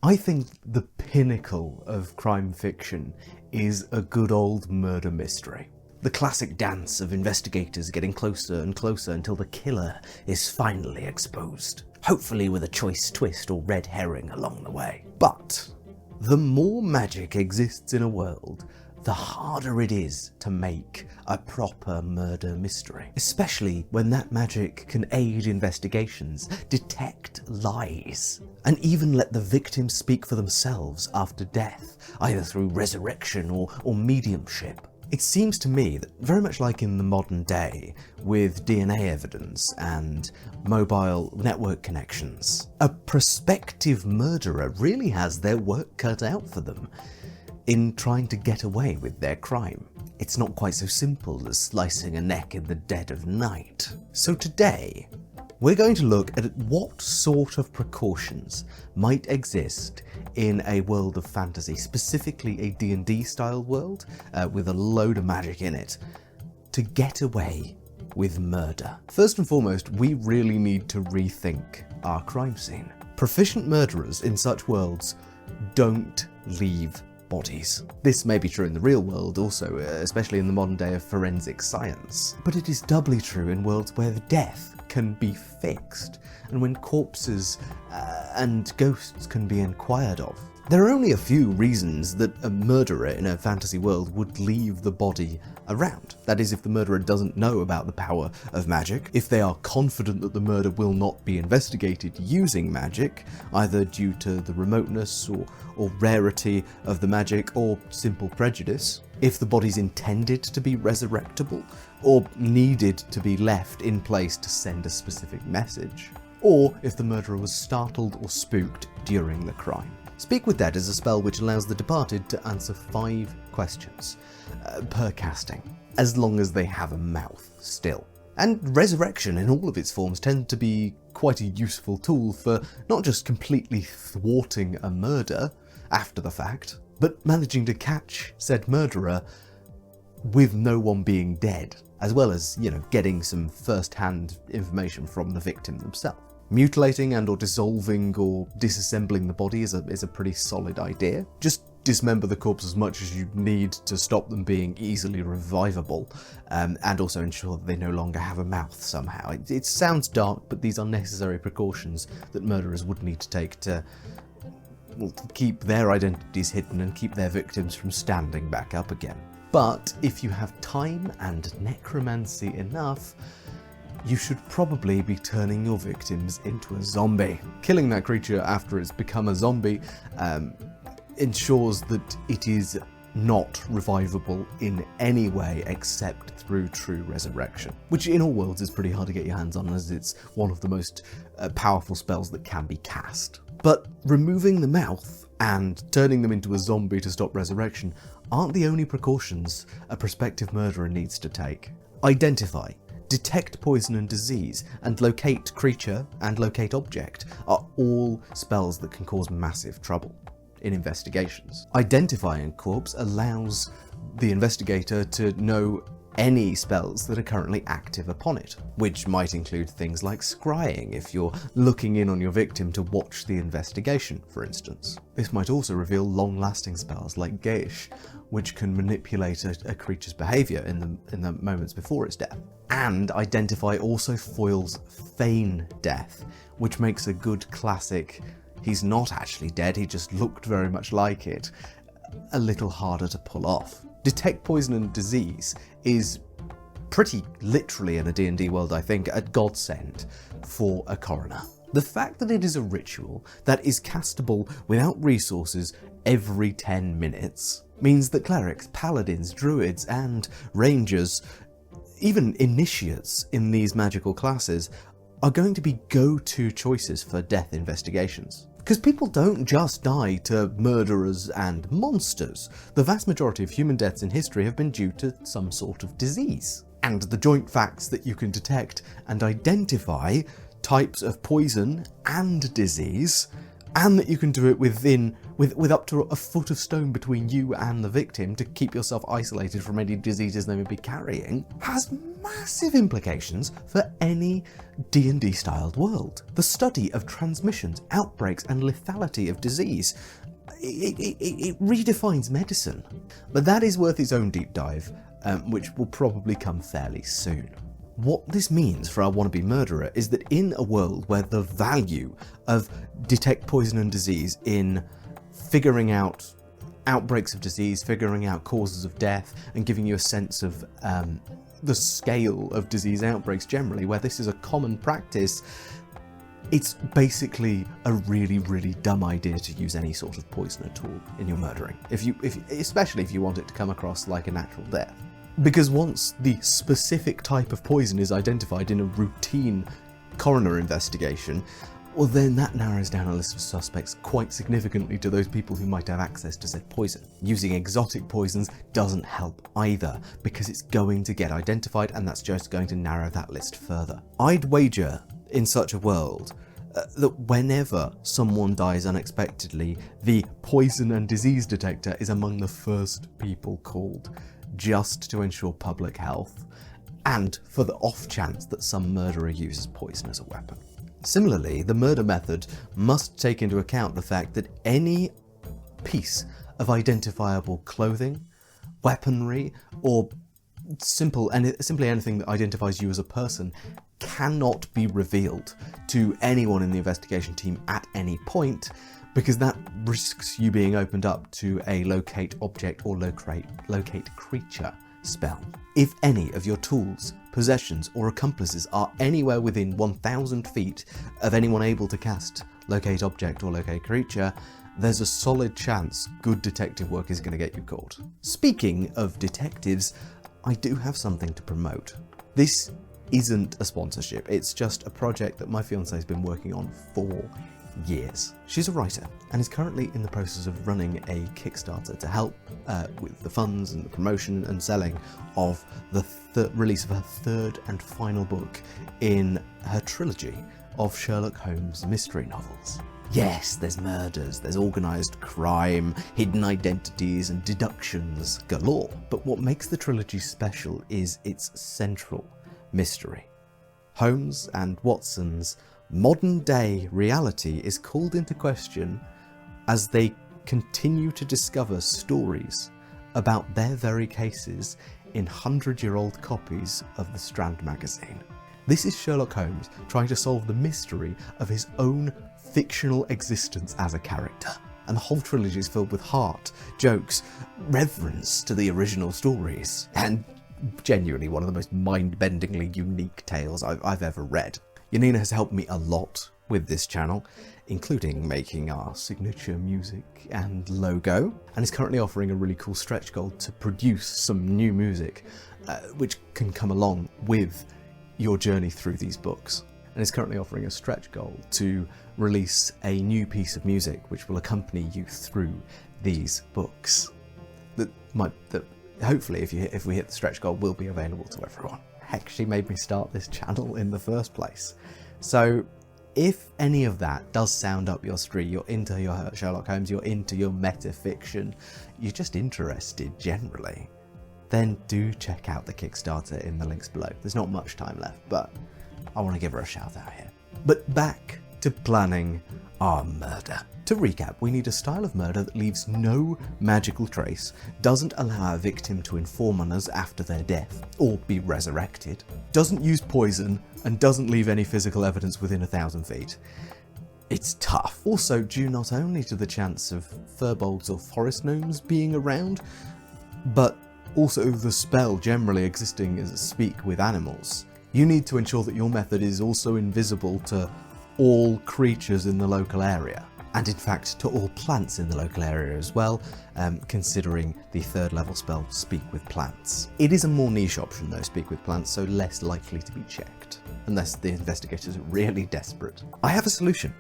I think the pinnacle of crime fiction is a good old murder mystery. The classic dance of investigators getting closer and closer until the killer is finally exposed, hopefully with a choice twist or red herring along the way. But the more magic exists in a world, the harder it is to make a proper murder mystery, especially when that magic can aid investigations, detect lies, and even let the victims speak for themselves after death, either through resurrection or mediumship. It seems to me that very much like in the modern day, with DNA evidence and mobile network connections, a prospective murderer really has their work cut out for them in trying to get away with their crime. It's not quite so simple as slicing a neck in the dead of night. So today, we're going to look at what sort of precautions might exist in a world of fantasy, specifically a D&D style world with a load of magic in it, to get away with murder. First and foremost, we really need to rethink our crime scene. Proficient murderers in such worlds don't leave bodies. This may be true in the real world also, especially in the modern day of forensic science. But it is doubly true in worlds where the death can be fixed, and when corpses and ghosts can be inquired of. There are only a few reasons that a murderer in a fantasy world would leave the body around. That is, if the murderer doesn't know about the power of magic, if they are confident that the murder will not be investigated using magic, either due to the remoteness or rarity of the magic or simple prejudice, if the body's intended to be resurrectable, or needed to be left in place to send a specific message, or if the murderer was startled or spooked during the crime. Speak with Dead is a spell which allows the departed to answer 5 questions per casting, as long as they have a mouth still. And resurrection in all of its forms tend to be quite a useful tool for not just completely thwarting a murder after the fact, but managing to catch said murderer with no one being dead, as well as, getting some first-hand information from the victim themselves. Mutilating and or dissolving or disassembling the body is a pretty solid idea. Just dismember the corpse as much as you need to stop them being easily revivable, and also ensure that they no longer have a mouth somehow. It sounds dark, but these are necessary precautions that murderers would need to take to keep their identities hidden and keep their victims from standing back up again. But if you have time and necromancy enough, you should probably be turning your victims into a zombie. Killing that creature after it's become a zombie ensures that it is not revivable in any way except through true resurrection, which in all worlds is pretty hard to get your hands on, as it's one of the most powerful spells that can be cast. But removing the mouth and turning them into a zombie to stop resurrection aren't the only precautions a prospective murderer needs to take. Identify, detect poison and disease, and locate creature and locate object are all spells that can cause massive trouble in investigations. Identifying corpse allows the investigator to know any spells that are currently active upon it, which might include things like scrying if you're looking in on your victim to watch the investigation, for instance. This might also reveal long-lasting spells like Geish, which can manipulate a creature's behaviour in the moments before its death. And Identify also foils feign death, which makes a good classic "he's not actually dead, he just looked very much like it" a little harder to pull off. Detect poison and disease is pretty literally, in a D&D world, I think, a godsend for a coroner. The fact that it is a ritual that is castable without resources every 10 minutes means that clerics, paladins, druids, and rangers, even initiates in these magical classes, are going to be go-to choices for death investigations. Because people don't just die to murderers and monsters. The vast majority of human deaths in history have been due to some sort of disease. And the joint facts that you can detect and identify types of poison and disease and that you can do it with up to a foot of stone between you and the victim to keep yourself isolated from any diseases they may be carrying, has massive implications for any D&D styled world. The study of transmissions, outbreaks and lethality of disease, it redefines medicine. But that is worth its own deep dive, which will probably come fairly soon. What this means for our wannabe murderer is that in a world where the value of detect poison and disease in figuring out outbreaks of disease, figuring out causes of death, and giving you a sense of the scale of disease outbreaks generally, where this is a common practice, it's basically a really, really dumb idea to use any sort of poison at all in your murdering, especially if you want it to come across like a natural death. Because once the specific type of poison is identified in a routine coroner investigation, well then that narrows down a list of suspects quite significantly to those people who might have access to said poison. Using exotic poisons doesn't help either, because it's going to get identified and that's just going to narrow that list further. I'd wager in such a world that whenever someone dies unexpectedly, the poison and disease detector is among the first people called, just to ensure public health, and for the off chance that some murderer uses poison as a weapon. Similarly, the murder method must take into account the fact that any piece of identifiable clothing, weaponry, or simply anything that identifies you as a person cannot be revealed to anyone in the investigation team at any point, because that risks you being opened up to a locate object or locate creature spell. If any of your tools, possessions or accomplices are anywhere within 1,000 feet of anyone able to cast locate object or locate creature, there's a solid chance good detective work is going to get you caught. Speaking of detectives, I do have something to promote. This isn't a sponsorship, it's just a project that my fiancée has been working on for years. She's a writer and is currently in the process of running a Kickstarter to help with the funds and the promotion and selling of the release of her third and final book in her trilogy of Sherlock Holmes mystery novels. Yes, there's murders, there's organised crime, hidden identities and deductions galore, but what makes the trilogy special is its central mystery. Holmes and Watson's modern-day reality is called into question as they continue to discover stories about their very cases in 100-year-old copies of the Strand magazine. This is Sherlock Holmes trying to solve the mystery of his own fictional existence as a character. And the whole trilogy is filled with heart, jokes, reverence to the original stories, and genuinely one of the most mind-bendingly unique tales I've ever read. Yanina has helped me a lot with this channel, including making our signature music and logo, and is currently offering a really cool stretch goal to produce some new music, which can come along with your journey through these books. And is currently offering a stretch goal to release a new piece of music which will accompany you through these books. That hopefully, if we hit the stretch goal, will be available to everyone. Heck, she made me start this channel in the first place. So if any of that does sound up your street, you're into your Sherlock Holmes, you're into your metafiction, you're just interested generally, then do check out the Kickstarter in the links below. There's not much time left, but I want to give her a shout out here. But back to planning our murder. To recap, we need a style of murder that leaves no magical trace, doesn't allow a victim to inform on us after their death, or be resurrected, doesn't use poison, and doesn't leave any physical evidence within 1,000 feet. It's tough. Also due not only to the chance of furbolgs or forest gnomes being around, but also the spell generally existing as speak with animals. You need to ensure that your method is also invisible to all creatures in the local area, and in fact to all plants in the local area as well, considering the 3rd level spell Speak with Plants. It is a more niche option though, Speak with Plants, so less likely to be checked, unless the investigators are really desperate. I have a solution.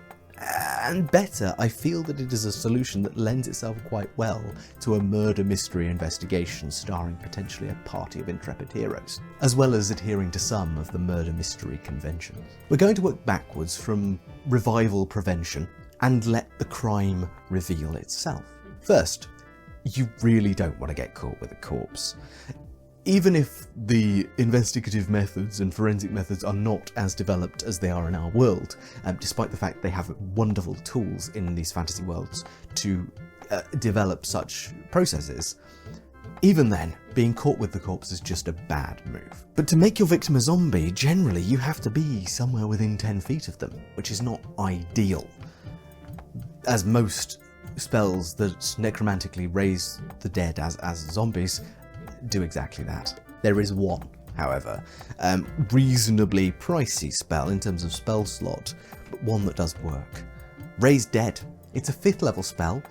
And better, I feel that it is a solution that lends itself quite well to a murder mystery investigation starring potentially a party of intrepid heroes, as well as adhering to some of the murder mystery conventions. We're going to work backwards from revival prevention, and let the crime reveal itself. First, you really don't want to get caught with a corpse. Even if the investigative methods and forensic methods are not as developed as they are in our world, despite the fact they have wonderful tools in these fantasy worlds to develop such processes, even then, being caught with the corpse is just a bad move. But to make your victim a zombie, generally you have to be somewhere within 10 feet of them, which is not ideal, as most spells that necromantically raise the dead as zombies do exactly that. There is one, however, reasonably pricey spell in terms of spell slot, but one that does work. Raise Dead. It's a 5th level spell,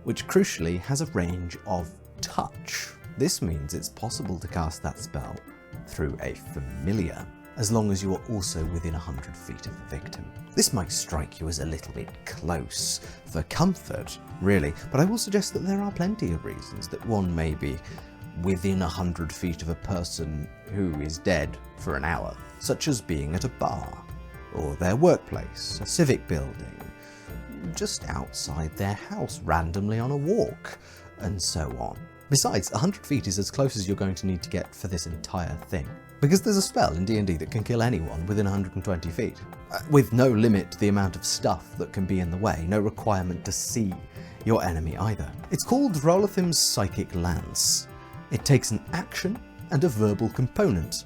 which crucially has a range of touch. This means it's possible to cast that spell through a familiar, as long as you are also within 100 feet of the victim. This might strike you as a little bit close for comfort, really, but I will suggest that there are plenty of reasons that one may be within 100 feet of a person who is dead for an hour, such as being at a bar, or their workplace, a civic building, just outside their house randomly on a walk, and so on. Besides, 100 feet is as close as you're going to need to get for this entire thing, because there's a spell in D&D that can kill anyone within 120 feet, with no limit to the amount of stuff that can be in the way, no requirement to see your enemy either. It's called Rolathim's Psychic Lance. It takes an action and a verbal component,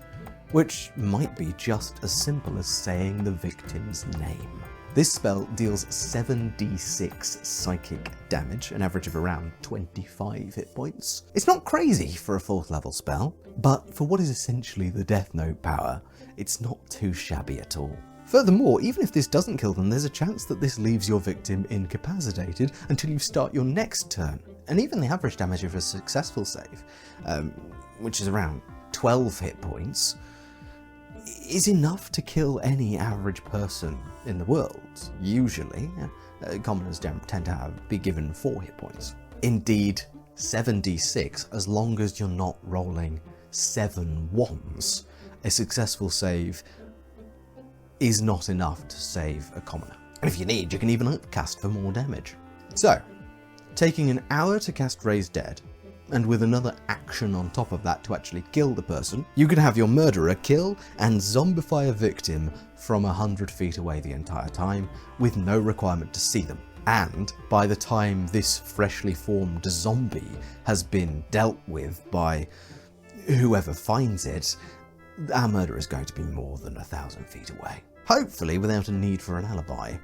which might be just as simple as saying the victim's name. This spell deals 7d6 psychic damage, an average of around 25 hit points. It's not crazy for a 4th level spell, but for what is essentially the Death Note power, it's not too shabby at all. Furthermore, even if this doesn't kill them, there's a chance that this leaves your victim incapacitated until you start your next turn. And even the average damage of a successful save, which is around 12 hit points, is enough to kill any average person in the world. Usually, commoners tend to be given 4 hit points. Indeed, 7d6, as long as you're not rolling 7 ones, a successful save is not enough to save a commoner. And if you need, you can even upcast for more damage. So, taking an hour to cast Raise Dead, and with another action on top of that to actually kill the person, you can have your murderer kill and zombify a victim from 100 feet away the entire time, with no requirement to see them. And by the time this freshly formed zombie has been dealt with by whoever finds it, our murderer is going to be more than 1,000 feet away. Hopefully without a need for an alibi,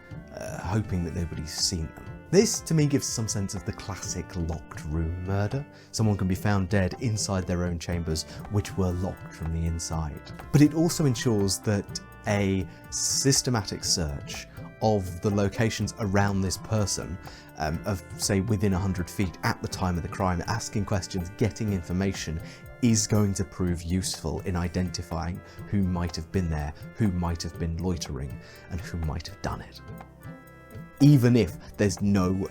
hoping that nobody's seen them. This, to me, gives some sense of the classic locked room murder. Someone can be found dead inside their own chambers, which were locked from the inside. But it also ensures that a systematic search of the locations around this person, of say within 100 feet at the time of the crime, asking questions, getting information, is going to prove useful in identifying who might have been there, who might have been loitering, and who might have done it. Even if there's no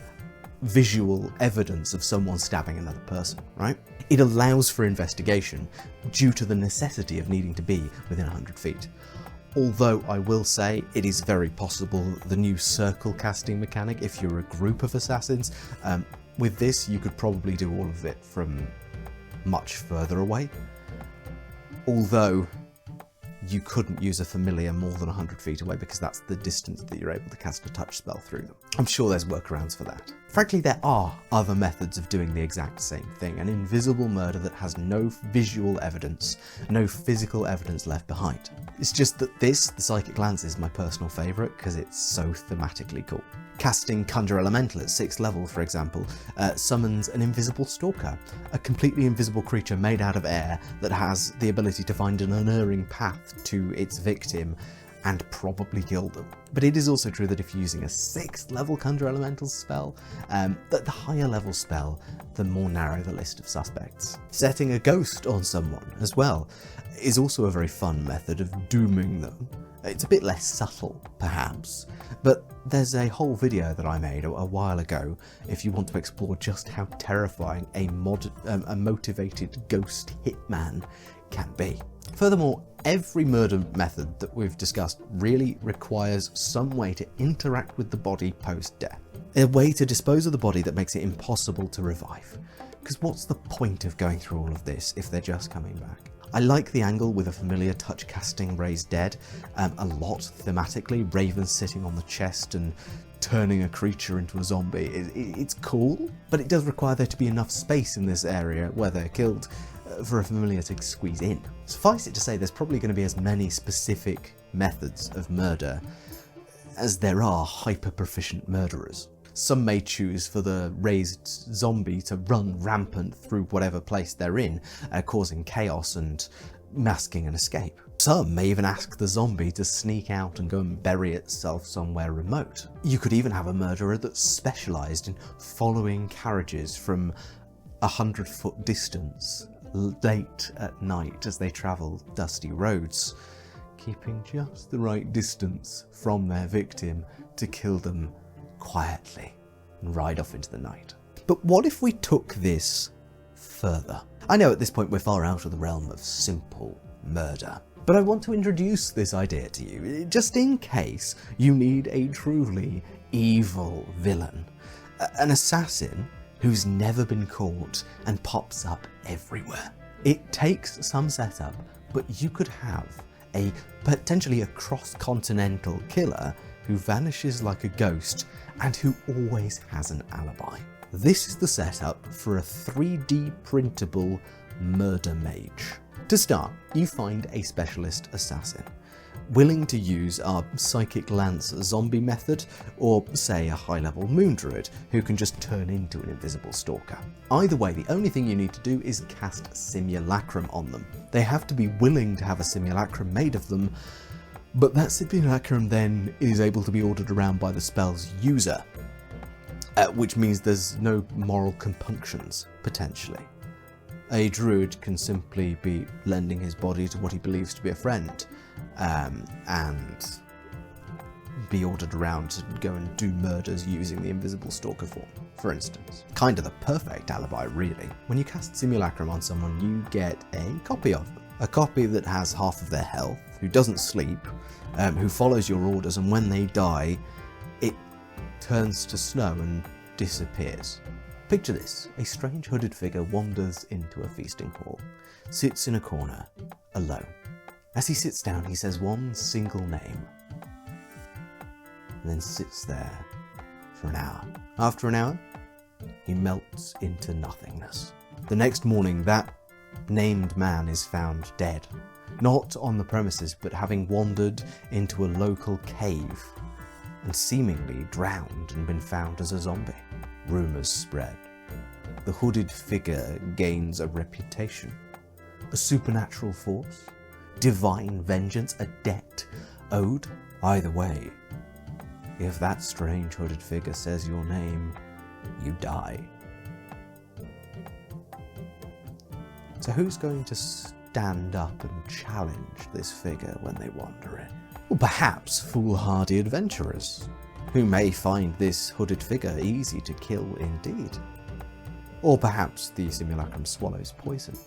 visual evidence of someone stabbing another person, right? It allows for investigation due to the necessity of needing to be within 100 feet. Although I will say it is very possible the new circle casting mechanic, if you're a group of assassins, with this you could probably do all of it from much further away. Although you couldn't use a familiar more than 100 feet away because that's the distance that you're able to cast a touch spell through them. I'm sure there's workarounds for that. Frankly, there are other methods of doing the exact same thing, an invisible murder that has no visual evidence, no physical evidence left behind. It's just that the Psychic Lance, is my personal favourite because it's so thematically cool. Casting Conjure Elemental at 6th level, for example, summons an invisible stalker, a completely invisible creature made out of air that has the ability to find an unerring path to its victim and probably kill them. But it is also true that if you're using a 6th level Conjure Elemental spell, that the higher level spell, the more narrow the list of suspects. Setting a ghost on someone as well is also a very fun method of dooming them It's a bit less subtle, perhaps, but there's a whole video that I made a while ago if you want to explore just how terrifying a motivated ghost hitman can be. Furthermore, every murder method that we've discussed really requires some way to interact with the body post-death. A way to dispose of the body that makes it impossible to revive. Because what's the point of going through all of this if they're just coming back? I like the angle with a familiar touch casting raised dead, a lot thematically, ravens sitting on the chest and turning a creature into a zombie. It's cool, but it does require there to be enough space in this area where they're killed for a familiar to squeeze in. Suffice it to say, there's probably going to be as many specific methods of murder as there are hyper-proficient murderers. Some may choose for the raised zombie to run rampant through whatever place they're in, causing chaos and masking an escape. Some may even ask the zombie to sneak out and go and bury itself somewhere remote. You could even have a murderer that's specialised in following carriages from 100-foot distance late at night as they travel dusty roads, keeping just the right distance from their victim to kill them quietly and ride off into the night. But what if we took this further? I know at this point we're far out of the realm of simple murder, but I want to introduce this idea to you, just in case you need a truly evil villain, an assassin who's never been caught and pops up everywhere. It takes some setup, but you could have potentially a cross-continental killer who vanishes like a ghost and who always has an alibi. This is the setup for a 3D printable murder mage. To start, you find a specialist assassin, willing to use our Psychic Lance zombie method, or say a high-level moon druid who can just turn into an invisible stalker. Either way, the only thing you need to do is cast simulacrum on them. They have to be willing to have a simulacrum made of them, but that simulacrum then is able to be ordered around by the spell's user, which means there's no moral compunctions, potentially. A druid can simply be lending his body to what he believes to be a friend, and be ordered around to go and do murders using the invisible stalker form, for instance. Kind of the perfect alibi, really. When you cast simulacrum on someone, you get a copy of them. A copy that has half of their health, who doesn't sleep, who follows your orders, and when they die, it turns to snow and disappears. Picture this: a strange hooded figure wanders into a feasting hall, sits in a corner, alone. As he sits down, he says one single name, and then sits there for an hour. After an hour, he melts into nothingness. The next morning, that named man is found dead, not on the premises, but having wandered into a local cave and seemingly drowned and been found as a zombie. Rumours spread. The hooded figure gains a reputation, a supernatural force, divine vengeance, a debt owed. Either way, if that strange hooded figure says your name, you die. So who's going to stand up and challenge this figure when they wander in? Well, perhaps foolhardy adventurers, who may find this hooded figure easy to kill indeed. Or perhaps the simulacrum swallows poison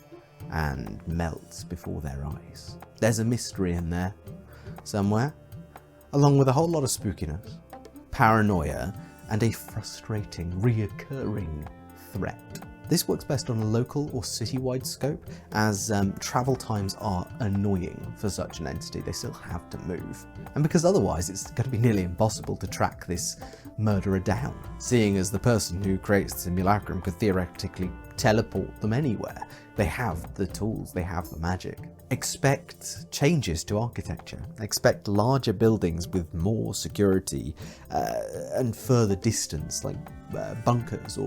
and melts before their eyes. There's a mystery in there somewhere, along with a whole lot of spookiness, paranoia, and a frustrating, reoccurring threat. This works best on a local or city-wide scope, as travel times are annoying for such an entity. They still have to move. And because otherwise it's going to be nearly impossible to track this murderer down, seeing as the person who creates the simulacrum could theoretically teleport them anywhere. They have the tools, they have the magic. Expect changes to architecture. Expect larger buildings with more security and further distance, like bunkers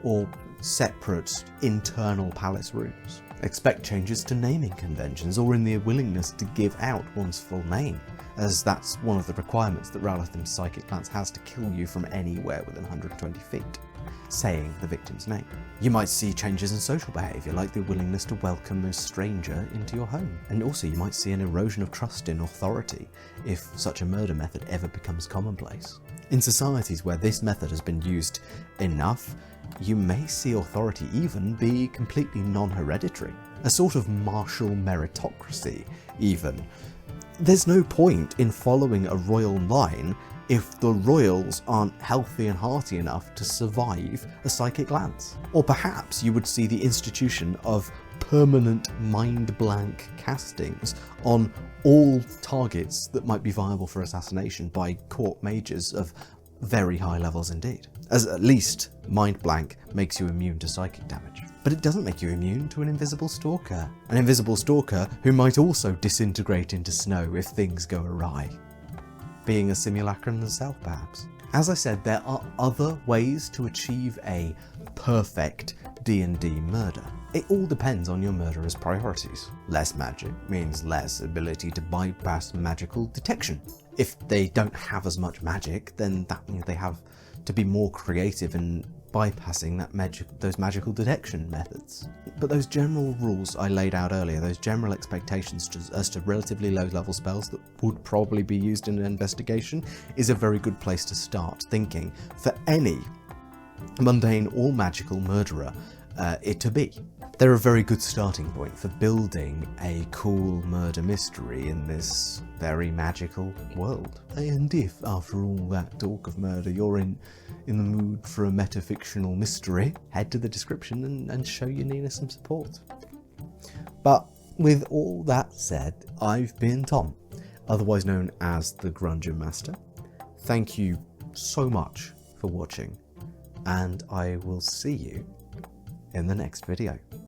or separate internal palace rooms. Expect changes to naming conventions, or in the willingness to give out one's full name, as that's one of the requirements that Ralathim's Psychic Lance has to kill you from anywhere within 120 feet. saying the victim's name. You might see changes in social behaviour, like the willingness to welcome a stranger into your home. And also you might see an erosion of trust in authority if such a murder method ever becomes commonplace. In societies where this method has been used enough, you may see authority even be completely non-hereditary. A sort of martial meritocracy, even. There's no point in following a royal line if the royals aren't healthy and hearty enough to survive a psychic lance. Or perhaps you would see the institution of permanent mind blank castings on all targets that might be viable for assassination by court mages of very high levels indeed. As at least mind blank makes you immune to psychic damage. But it doesn't make you immune to an invisible stalker. An invisible stalker who might also disintegrate into snow if things go awry. Being a simulacrum themselves, perhaps. As I said, there are other ways to achieve a perfect D&D murder. It all depends on your murderer's priorities. Less magic means less ability to bypass magical detection. If they don't have as much magic, then that means they have to be more creative in bypassing those magical detection methods. But those general rules I laid out earlier, those general expectations as to relatively low level spells that would probably be used in an investigation, is a very good place to start thinking for any mundane or magical murderer it to be. They're a very good starting point for building a cool murder mystery in this very magical world. And if, after all that talk of murder, you're in the mood for a metafictional mystery, head to the description and show your Nina some support. But with all that said, I've been Tom, otherwise known as the thegrungeonmaster. Thank you so much for watching, and I will see you in the next video.